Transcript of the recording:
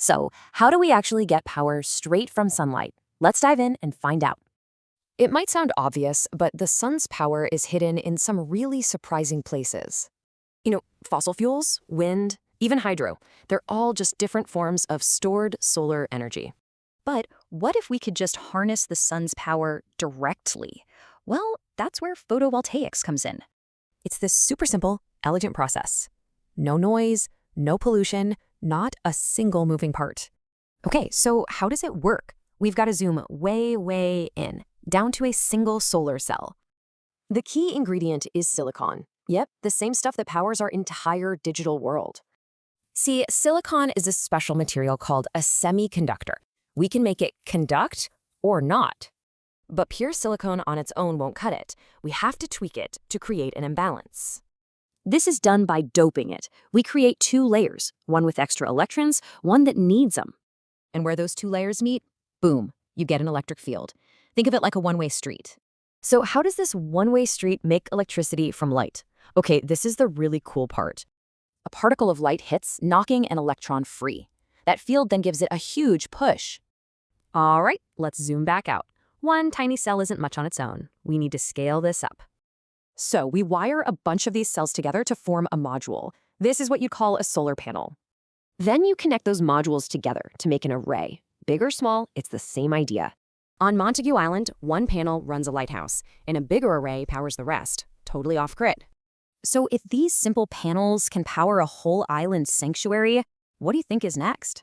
So, how do we actually get power straight from sunlight? Let's dive in and find out. It might sound obvious, but the sun's power is hidden in some really surprising places. Fossil fuels, wind, even hydro, they're all just different forms of stored solar energy. But what if we could just harness the sun's power directly? Well, that's where photovoltaics comes in. It's this super simple, elegant process. No noise, no pollution, not a single moving part. Okay, so how does it work? We've got to zoom way, way in, down to a single solar cell. The key ingredient is silicon. Yep, the same stuff that powers our entire digital world. See, silicon is a special material called a semiconductor. We can make it conduct or not. But pure silicon on its own won't cut it. We have to tweak it to create an imbalance. This is done by doping it. We create two layers, one with extra electrons, one that needs them. And where those two layers meet, boom, you get an electric field. Think of it like a one-way street. So how does this one-way street make electricity from light? Okay, this is the really cool part. A particle of light hits, knocking an electron free. That field then gives it a huge push. All right, let's zoom back out. One tiny cell isn't much on its own. We need to scale this up. So we wire a bunch of these cells together to form a module. This is what you'd call a solar panel. Then you connect those modules together to make an array. Big or small, it's the same idea. On Montague Island, one panel runs a lighthouse, and a bigger array powers the rest, totally off-grid. So if these simple panels can power a whole island sanctuary, what do you think is next?